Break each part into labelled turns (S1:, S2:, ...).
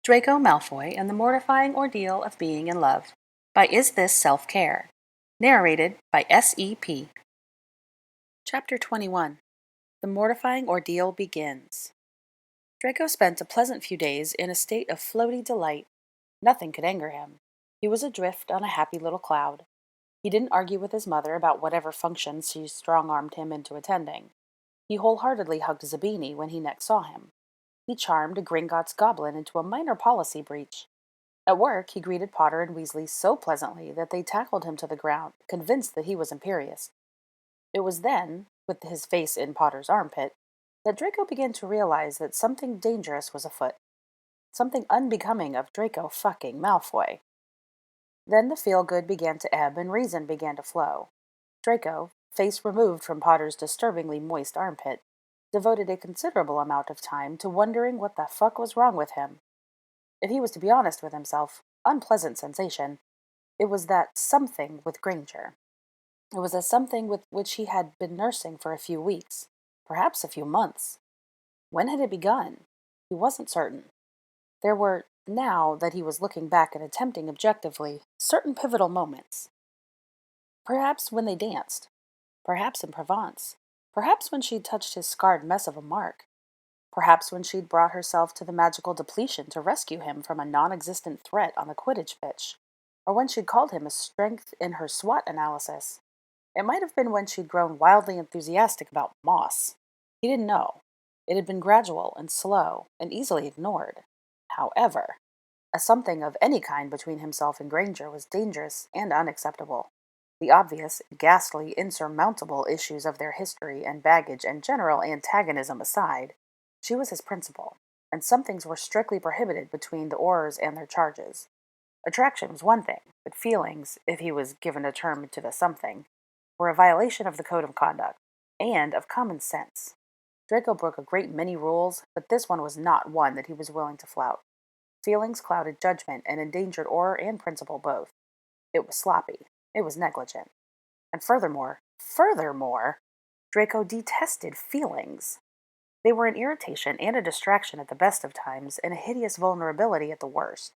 S1: Draco Malfoy and the Mortifying Ordeal of Being in Love by Is This Self-Care? Narrated by S.E.P. Chapter 21. The Mortifying Ordeal Begins. Draco spent a pleasant few days in a state of floaty delight. Nothing could anger him. He was adrift on a happy little cloud. He didn't argue with his mother about whatever functions she strong-armed him into attending. He wholeheartedly hugged Zabini when he next saw him. He charmed a Gringotts goblin into a minor policy breach. At work, he greeted Potter and Weasley so pleasantly that they tackled him to the ground, convinced that he was imperious. It was then, with his face in Potter's armpit, that Draco began to realize that something dangerous was afoot. Something unbecoming of Draco fucking Malfoy. Then the feel-good began to ebb and reason began to flow. Draco, face removed from Potter's disturbingly moist armpit, devoted a considerable amount of time to wondering what the fuck was wrong with him. If he was to be honest with himself, unpleasant sensation, it was that something with Granger. It was a something with which he had been nursing for a few weeks, perhaps a few months. When had it begun? He wasn't certain. There were, now that he was looking back and attempting objectively, certain pivotal moments. Perhaps when they danced. Perhaps in Provence. Perhaps when she'd touched his scarred mess of a mark. Perhaps when she'd brought herself to the magical depletion to rescue him from a non-existent threat on the Quidditch pitch. Or when she'd called him a strength in her SWOT analysis. It might have been when she'd grown wildly enthusiastic about moss. He didn't know. It had been gradual and slow and easily ignored. However, a something of any kind between himself and Granger was dangerous and unacceptable. The obvious, ghastly, insurmountable issues of their history and baggage and general antagonism aside, she was his principal, and some things were strictly prohibited between the Aurors and their charges. Attraction was one thing, but feelings, if he was given a term to the something, were a violation of the code of conduct, and of common sense. Draco broke a great many rules, but this one was not one that he was willing to flout. Feelings clouded judgment and endangered Auror and principle both. It was sloppy. It was negligent. And furthermore, Draco detested feelings. They were an irritation and a distraction at the best of times, and a hideous vulnerability at the worst.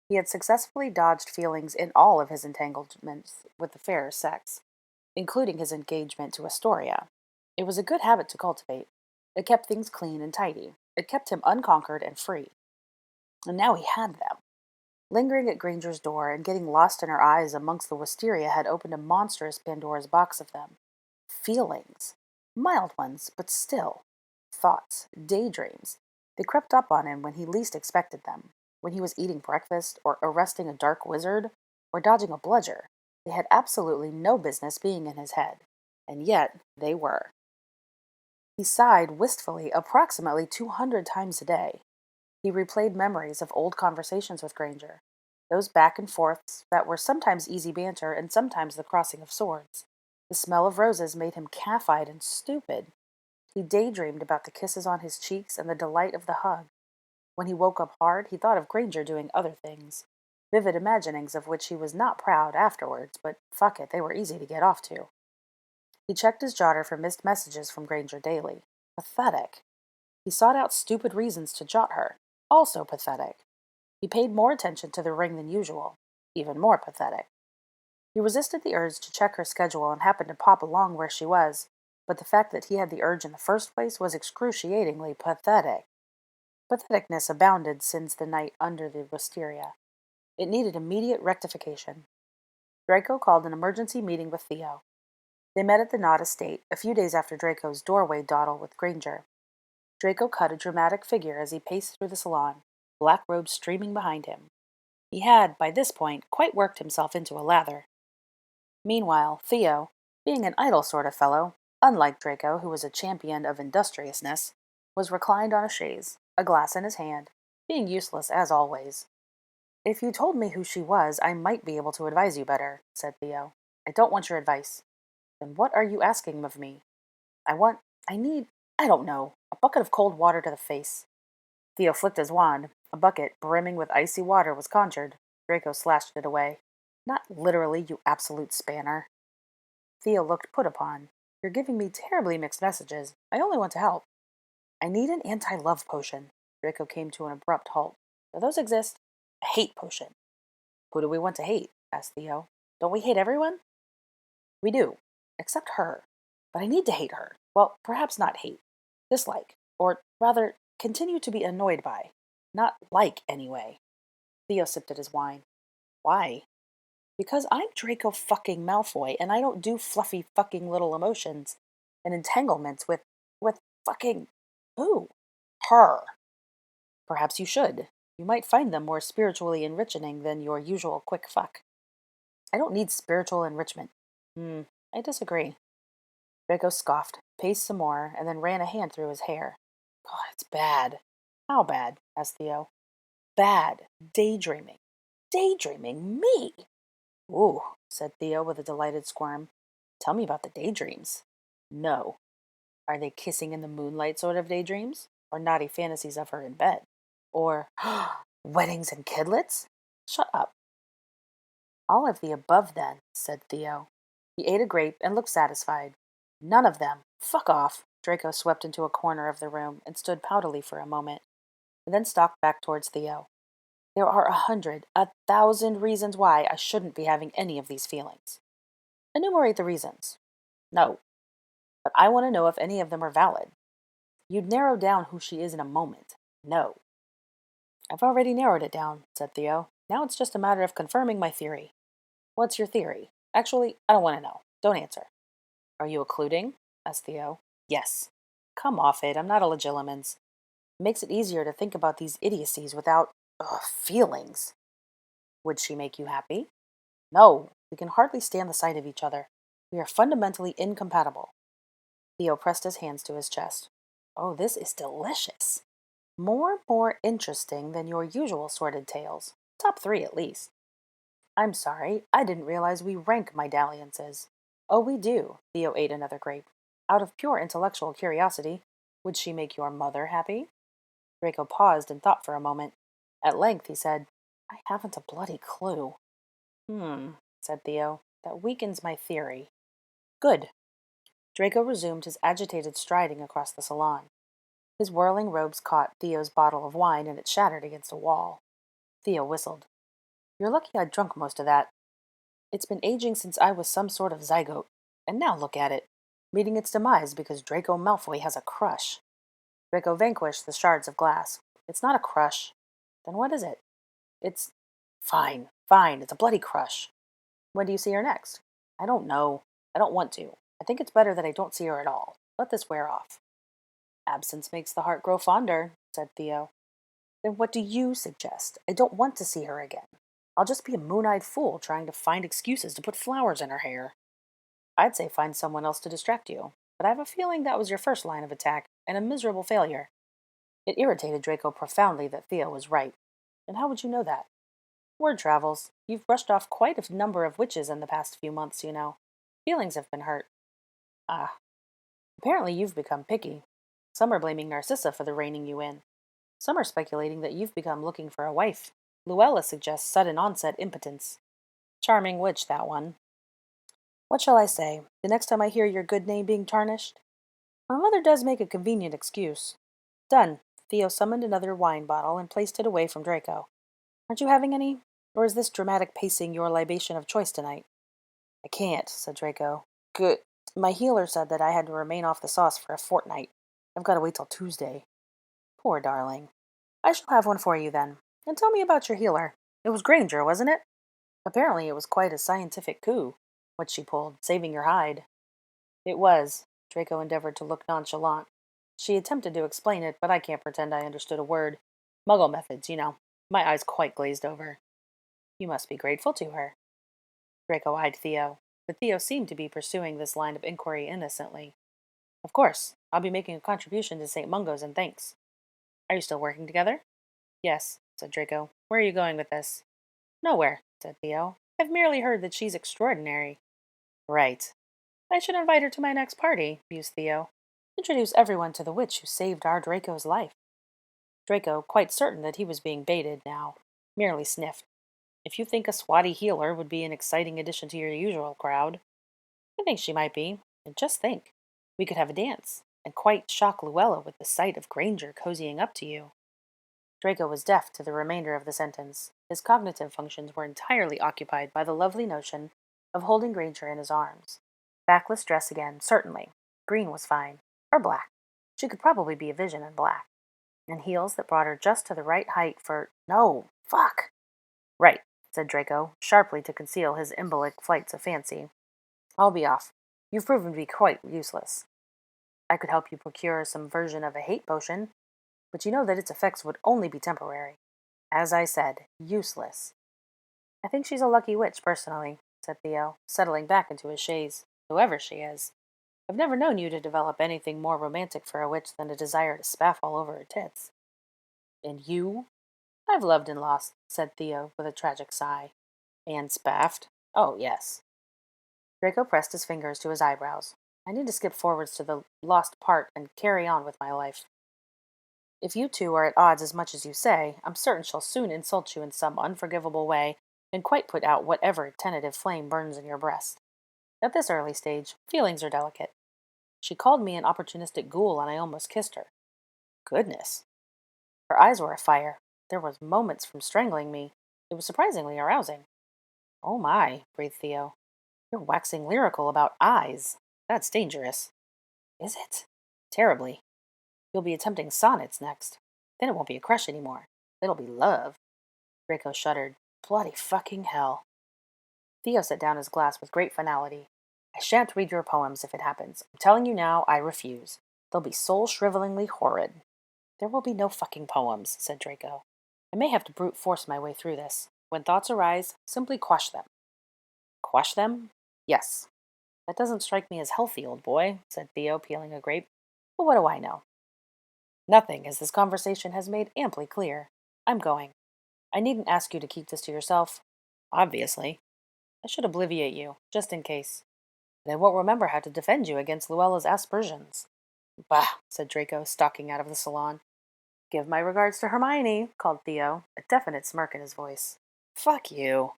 S1: He had successfully dodged feelings in all of his entanglements with the fairer sex, including his engagement to Astoria. It was a good habit to cultivate. It kept things clean and tidy. It kept him unconquered and free. And now he had them. Lingering at Granger's door and getting lost in her eyes amongst the wisteria had opened a monstrous Pandora's box of them. Feelings. Mild ones, but still. Thoughts. Daydreams. They crept up on him when he least expected them. When he was eating breakfast, or arresting a dark wizard, or dodging a bludger. They had absolutely no business being in his head. And yet, they were. He sighed wistfully approximately 200 times a day. He replayed memories of old conversations with Granger, those back and forths that were sometimes easy banter and sometimes the crossing of swords. The smell of roses made him calf-eyed and stupid. He daydreamed about the kisses on his cheeks and the delight of the hug. When he woke up hard, he thought of Granger doing other things, vivid imaginings of which he was not proud afterwards, but fuck it, they were easy to get off to. He checked his jotter for missed messages from Granger daily. Pathetic. He sought out stupid reasons to jot her. Also pathetic. He paid more attention to the ring than usual. Even more pathetic. He resisted the urge to check her schedule and happened to pop along where she was, but the fact that he had the urge in the first place was excruciatingly pathetic. Patheticness abounded since the night under the wisteria. It needed immediate rectification. Draco called an emergency meeting with Theo. They met at the Knott estate a few days after Draco's doorway dawdle with Granger. Draco cut a dramatic figure as he paced through the salon, black robes streaming behind him. He had, by this point, quite worked himself into a lather. Meanwhile, Theo, being an idle sort of fellow, unlike Draco, who was a champion of industriousness, was reclined on a chaise, a glass in his hand, being useless as always. "If you told me who she was, I might be able to advise you better," said Theo. "I don't want your advice." "Then what are you asking of me?" I need, I don't know, a bucket of cold water to the face." Theo flicked his wand. A bucket, brimming with icy water, was conjured. Draco slashed it away. "Not literally, you absolute spanner." Theo looked put upon. "You're giving me terribly mixed messages. I only want to help." "I need an anti-love potion." Draco came to an abrupt halt. Do those exist? A hate potion. Who do we want to hate? Asked Theo. Don't we hate everyone? We do, except her. But I need to hate her. Well, perhaps not hate. Dislike. Or rather, continue to be annoyed by. Not like, anyway. Theo sipped at his wine. Why? Because I'm Draco fucking Malfoy, and I don't do fluffy fucking little emotions and entanglements with fucking who? Her. Perhaps you should. You might find them more spiritually enriching than your usual quick fuck. I don't need spiritual enrichment. I disagree. Draco scoffed, paced some more, and then ran a hand through his hair. God, it's bad. How bad? Asked Theo. Bad. Daydreaming. Daydreaming? Me? Ooh, said Theo with a delighted squirm. Tell me about the daydreams. No. Are they kissing in the moonlight sort of daydreams? Or naughty fantasies of her in bed? Or weddings and kidlets? Shut up. All of the above, then, said Theo. He ate a grape and looked satisfied. None of them. Fuck off. Draco swept into a corner of the room and stood poutily for a moment, and then stalked back towards Theo. There are 100, 1,000 reasons why I shouldn't be having any of these feelings. Enumerate the reasons. No. But I want to know if any of them are valid. You'd narrow down who she is in a moment. No. I've already narrowed it down, said Theo. Now it's just a matter of confirming my theory. What's your theory? Actually, I don't want to know. Don't answer. Are you occluding? Asked Theo. Yes. Come off it. I'm not a legilimens. It makes it easier to think about these idiocies without feelings. Would she make you happy? No. We can hardly stand the sight of each other. We are fundamentally incompatible. Theo pressed his hands to his chest. Oh, this is delicious. More interesting than your usual sordid tales. Top 3 at least. I'm sorry, I didn't realize we rank my dalliances. Oh, we do. Theo ate another grape. Out of pure intellectual curiosity, would she make your mother happy? Draco paused and thought for a moment. At length he said, I haven't a bloody clue. Said Theo. That weakens my theory. Good. Draco resumed his agitated striding across the salon. His whirling robes caught Theo's bottle of wine and it shattered against a wall. Theo whistled. You're lucky I drunk most of that. It's been aging since I was some sort of zygote. And now look at it, meeting its demise because Draco Malfoy has a crush. Draco vanquished the shards of glass. It's not a crush. Then what is it? It's... Fine, it's a bloody crush. When do you see her next? I don't know. I don't want to. I think it's better that I don't see her at all. Let this wear off. Absence makes the heart grow fonder, said Theo. Then what do you suggest? I don't want to see her again. I'll just be a moon-eyed fool trying to find excuses to put flowers in her hair. I'd say find someone else to distract you, but I have a feeling that was your first line of attack, and a miserable failure. It irritated Draco profoundly that Theo was right. And how would you know that? Word travels. You've brushed off quite a number of witches in the past few months, you know. Feelings have been hurt. Ah. Apparently you've become picky. Some are blaming Narcissa for the reining you in. Some are speculating that you've become looking for a wife. Luella suggests sudden onset impotence. Charming witch, that one. What shall I say? The next time I hear your good name being tarnished? My mother does make a convenient excuse. Done. Theo summoned another wine bottle and placed it away from Draco. Aren't you having any? Or is this dramatic pacing your libation of choice tonight? I can't, said Draco. Good. My healer said that I had to remain off the sauce for a fortnight. I've got to wait till Tuesday. Poor darling. I shall have one for you then. And tell me about your healer. It was Granger, wasn't it? Apparently it was quite a scientific coup, what she pulled, saving your hide. It was. Draco endeavored to look nonchalant. She attempted to explain it, but I can't pretend I understood a word. Muggle methods, you know. My eyes quite glazed over. You must be grateful to her. Draco eyed Theo, but Theo seemed to be pursuing this line of inquiry innocently. Of course. I'll be making a contribution to St. Mungo's in thanks. Are you still working together? Yes, said Draco. Where are you going with this? Nowhere, said Theo. I've merely heard that she's extraordinary. Right. I should invite her to my next party, mused Theo. Introduce everyone to the witch who saved our Draco's life. Draco, quite certain that he was being baited now, merely sniffed. If you think a swatty healer would be an exciting addition to your usual crowd, I think she might be. And just think, we could have a dance, and quite shock Luella with the sight of Granger cozying up to you. Draco was deaf to the remainder of the sentence. His cognitive functions were entirely occupied by the lovely notion of holding Granger in his arms. Backless dress again, certainly. Green was fine. Or black. She could probably be a vision in black. And heels that brought her just to the right height for— No! Fuck! Right, said Draco, sharply to conceal his embolic flights of fancy. I'll be off. You've proven to be quite useless. I could help you procure some version of a hate potion, but you know that its effects would only be temporary. As I said, useless. I think she's a lucky witch, personally, said Theo, settling back into his chaise, whoever she is. I've never known you to develop anything more romantic for a witch than a desire to spaff all over her tits. And you? I've loved and lost, said Theo with a tragic sigh. And spaffed? Oh, yes. Draco pressed his fingers to his eyebrows. I need to skip forwards to the lost part and carry on with my life. If you two are at odds as much as you say, I'm certain she'll soon insult you in some unforgivable way and quite put out whatever tentative flame burns in your breast. At this early stage, feelings are delicate. She called me an opportunistic ghoul and I almost kissed her. Goodness. Her eyes were afire. There was moments from strangling me. It was surprisingly arousing. Oh my, breathed Theo. You're waxing lyrical about eyes. That's dangerous. Is it? Terribly. You'll be attempting sonnets next. Then it won't be a crush anymore. It'll be love. Draco shuddered. Bloody fucking hell. Theo set down his glass with great finality. I shan't read your poems if it happens. I'm telling you now, I refuse. They'll be soul-shrivelingly horrid. There will be no fucking poems, said Draco. I may have to brute force my way through this. When thoughts arise, simply quash them. Quash them? Yes. That doesn't strike me as healthy, old boy, said Theo, peeling a grape. But what do I know? Nothing, as this conversation has made amply clear. I'm going. I needn't ask you to keep this to yourself. Obviously. I should obliviate you, just in case. But I won't remember how to defend you against Luella's aspersions. Bah, said Draco, stalking out of the salon. Give my regards to Hermione, called Theo, a definite smirk in his voice. Fuck you.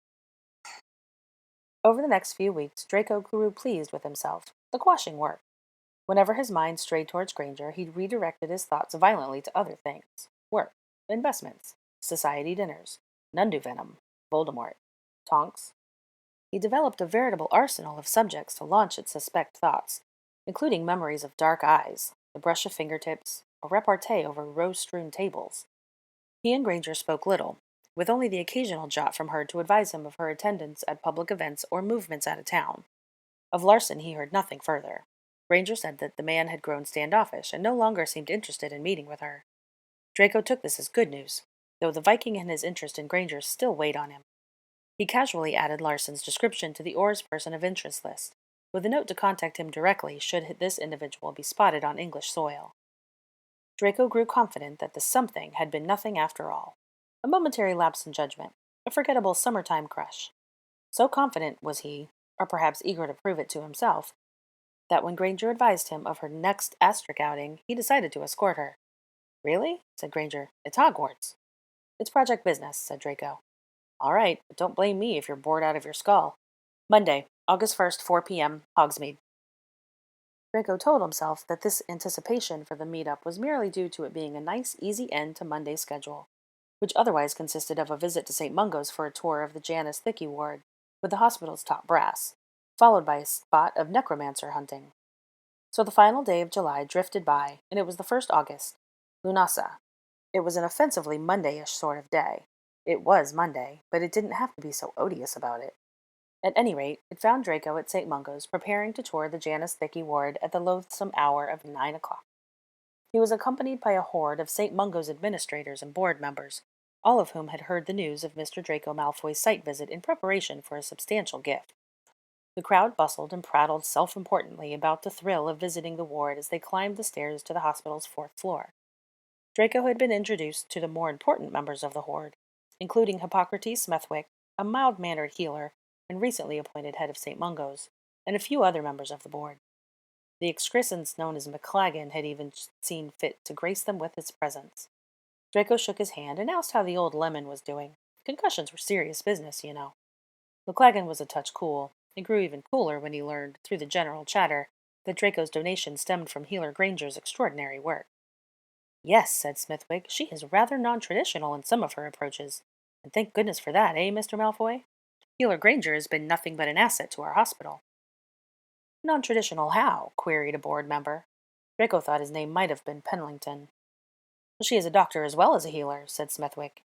S1: Over the next few weeks, Draco grew pleased with himself. The quashing worked. Whenever his mind strayed towards Granger, he redirected his thoughts violently to other things. Work, investments, society dinners, Nundu venom, Voldemort, Tonks. He developed a veritable arsenal of subjects to launch at suspect thoughts, including memories of dark eyes, the brush of fingertips, a repartee over rose-strewn tables. He and Granger spoke little, with only the occasional jot from her to advise him of her attendance at public events or movements out of town. Of Larson he heard nothing further. Granger said that the man had grown standoffish and no longer seemed interested in meeting with her. Draco took this as good news, though the Viking and his interest in Granger still weighed on him. He casually added Larson's description to the Orr's person of interest list, with a note to contact him directly should this individual be spotted on English soil. Draco grew confident that the something had been nothing after all. A momentary lapse in judgment, a forgettable summertime crush. So confident was he, or perhaps eager to prove it to himself, that when Granger advised him of her next asterisk outing, he decided to escort her. Really? Said Granger. It's Hogwarts. It's project business, said Draco. All right, but don't blame me if you're bored out of your skull. Monday, August 1st, 4 p.m., Hogsmeade. Draco told himself that this anticipation for the meet-up was merely due to it being a nice, easy end to Monday's schedule, which otherwise consisted of a visit to St. Mungo's for a tour of the Janus Thickey ward, with the hospital's top brass, followed by a spot of necromancer hunting. So the final day of July drifted by, and it was the 1st August. Lunasa. It was an offensively Monday-ish sort of day. It was Monday, but it didn't have to be so odious about it. At any rate, it found Draco at St. Mungo's preparing to tour the Janus Thickey ward at the loathsome hour of 9 o'clock. He was accompanied by a horde of St. Mungo's administrators and board members, all of whom had heard the news of Mr. Draco Malfoy's site visit in preparation for a substantial gift. The crowd bustled and prattled self-importantly about the thrill of visiting the ward as they climbed the stairs to the hospital's 4th floor. Draco had been introduced to the more important members of the horde, including Hippocrates Smethwick, a mild-mannered healer and recently appointed head of St. Mungo's, and a few other members of the board. The excrescence known as McLagan had even seen fit to grace them with its presence. Draco shook his hand and asked how the old lemon was doing. Concussions were serious business, you know. McLagan was a touch cool, and grew even cooler when he learned, through the general chatter, that Draco's donation stemmed from Healer Granger's extraordinary work. Yes, said Smithwick, she is rather non-traditional in some of her approaches. And thank goodness for that, eh, Mr. Malfoy? Healer Granger has been nothing but an asset to our hospital. Non-traditional how? Queried a board member. Draco thought his name might have been Penlington. She is a doctor as well as a healer, said Smithwick.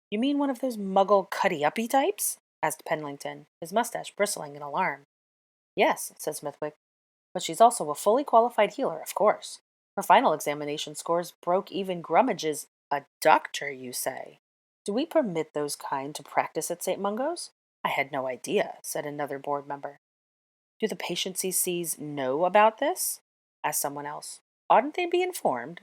S1: You mean one of those muggle cuddy-uppy types? Asked Penlington, his mustache bristling in alarm. Yes, said Smithwick, but she's also a fully qualified healer, of course. Her final examination scores broke even Grummage's. A doctor, you say? Do we permit those kind to practice at St. Mungo's? I had no idea, said another board member. Do the patients he sees know about this? Asked someone else. Oughtn't they be informed?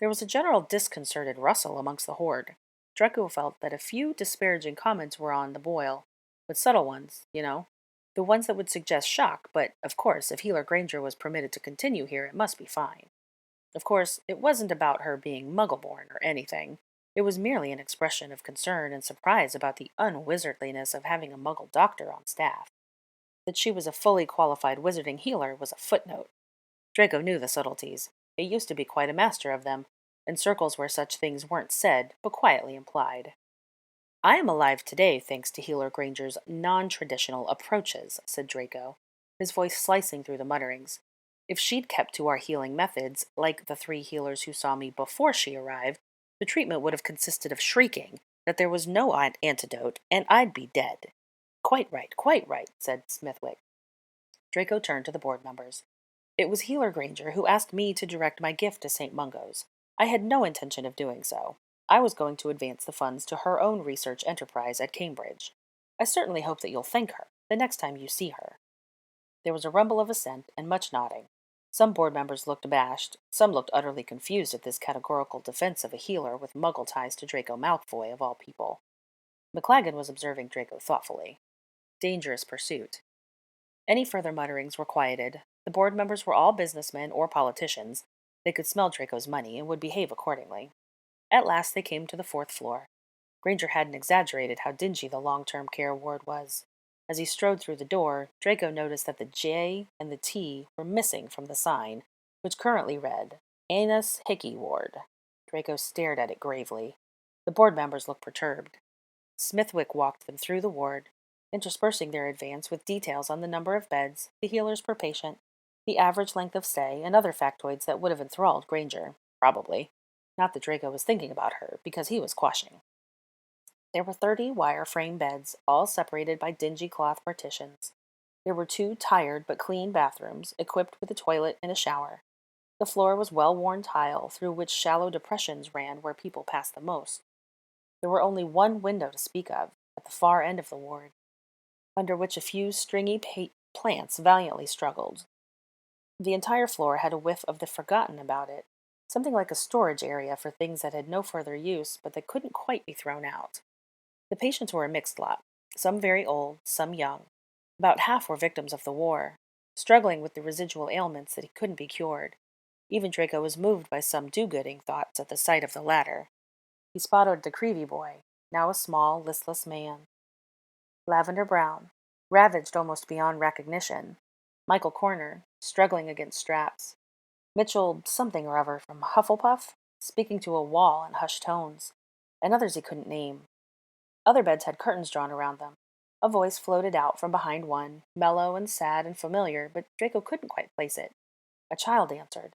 S1: There was a general disconcerted rustle amongst the horde. Draco felt that a few disparaging comments were on the boil, but subtle ones, you know. The ones that would suggest shock, but, of course, if Healer Granger was permitted to continue here, it must be fine. Of course, it wasn't about her being muggle-born or anything. It was merely an expression of concern and surprise about the unwizardliness of having a muggle doctor on staff. That she was a fully qualified wizarding healer was a footnote. Draco knew the subtleties. He used to be quite a master of them, in circles where such things weren't said, but quietly implied. I am alive today thanks to Healer Granger's non-traditional approaches, said Draco, his voice slicing through the mutterings. If she'd kept to our healing methods, like the 3 healers who saw me before she arrived, the treatment would have consisted of shrieking, that there was no antidote, and I'd be dead. Quite right, said Smithwick. Draco turned to the board members. It was Healer Granger who asked me to direct my gift to St. Mungo's. I had no intention of doing so. I was going to advance the funds to her own research enterprise at Cambridge. I certainly hope that you'll thank her the next time you see her. There was a rumble of assent and much nodding. Some board members looked abashed, some looked utterly confused at this categorical defense of a healer with muggle ties to Draco Malfoy, of all people. McLaggen was observing Draco thoughtfully. Dangerous pursuit. Any further mutterings were quieted. The board members were all businessmen or politicians. They could smell Draco's money and would behave accordingly. At last they came to the 4th floor. Granger hadn't exaggerated how dingy the long-term care ward was. As he strode through the door, Draco noticed that the J and the T were missing from the sign, which currently read, Anus Hickey Ward. Draco stared at it gravely. The board members looked perturbed. Smithwick walked them through the ward, interspersing their advance with details on the number of beds, the healers per patient, the average length of stay, and other factoids that would have enthralled Granger, probably. Not that Draco was thinking about her, because he was quashing. There were 30 wire-frame beds, all separated by dingy cloth partitions. There were 2 tired but clean bathrooms, equipped with a toilet and a shower. The floor was well-worn tile, through which shallow depressions ran where people passed the most. There were only 1 window to speak of, at the far end of the ward, under which a few stringy plants valiantly struggled. The entire floor had a whiff of the forgotten about it, something like a storage area for things that had no further use but that couldn't quite be thrown out. The patients were a mixed lot, some very old, some young. About half were victims of the war, struggling with the residual ailments that couldn't be cured. Even Draco was moved by some do-gooding thoughts at the sight of the latter. He spotted the Creevy boy, now a small, listless man. Lavender Brown, ravaged almost beyond recognition. Michael Corner, struggling against straps. Mitchell something or other from Hufflepuff, speaking to a wall in hushed tones, and others he couldn't name. Other beds had curtains drawn around them. A voice floated out from behind one, mellow and sad and familiar, but Draco couldn't quite place it. A child answered.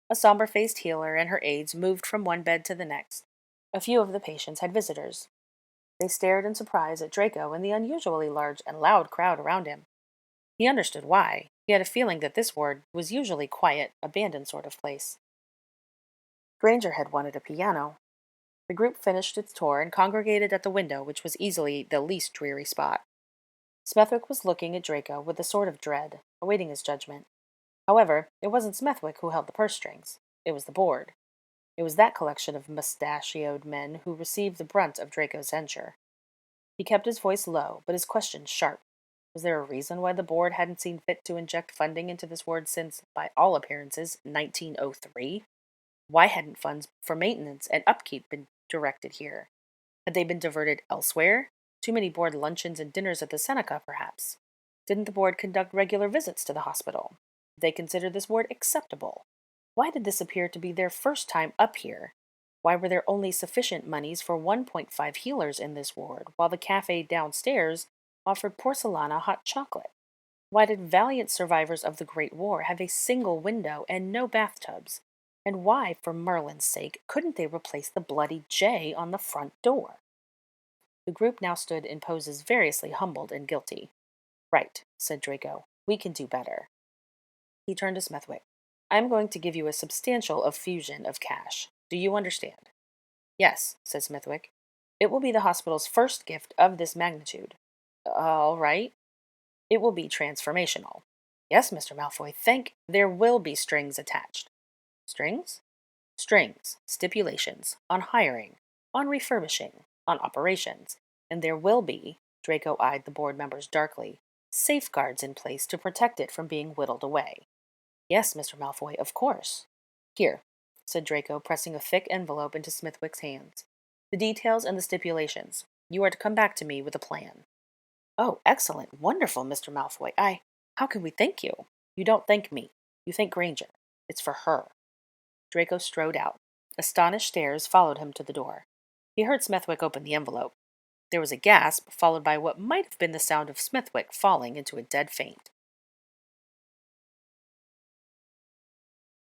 S1: A somber-faced healer and her aides moved from one bed to the next. A few of the patients had visitors. They stared in surprise at Draco and the unusually large and loud crowd around him. He understood why. He had a feeling that this ward was usually quiet, abandoned sort of place. Granger had wanted a piano. The group finished its tour and congregated at the window, which was easily the least dreary spot. Smethwick was looking at Draco with a sort of dread, awaiting his judgment. However, it wasn't Smethwick who held the purse strings. It was the board. It was that collection of mustachioed men who received the brunt of Draco's censure. He kept his voice low, but his questions sharp. Was there a reason why the board hadn't seen fit to inject funding into this ward since, by all appearances, 1903? Why hadn't funds for maintenance and upkeep been directed here? Had they been diverted elsewhere? Too many board luncheons and dinners at the Seneca, perhaps? Didn't the board conduct regular visits to the hospital? Did they consider this ward acceptable? Why did this appear to be their first time up here? Why were there only sufficient moneys for 1.5 healers in this ward, while the cafe downstairs offered porcelana hot chocolate? Why did valiant survivors of the Great War have a single window and no bathtubs? And why, for Merlin's sake, couldn't they replace the bloody J on the front door? The group now stood in poses variously humbled and guilty. Right, said Draco. We can do better. He turned to Smithwick. I am going to give you a substantial effusion of cash. Do you understand? Yes, said Smithwick. It will be the hospital's first gift of this magnitude. All right. It will be transformational. Yes, Mr. Malfoy, there will be strings attached. Strings? Strings, stipulations, on hiring, on refurbishing, on operations, and there will be, Draco eyed the board members darkly, safeguards in place to protect it from being whittled away. Yes, Mr. Malfoy, of course. Here, said Draco, pressing a thick envelope into Smithwick's hands. The details and the stipulations. You are to come back to me with a plan. Oh, excellent, wonderful, Mr. Malfoy. How can we thank you? You don't thank me. You thank Granger. It's for her. Draco strode out. Astonished stares followed him to the door. He heard Smithwick open the envelope. There was a gasp, followed by what might have been the sound of Smithwick falling into a dead faint.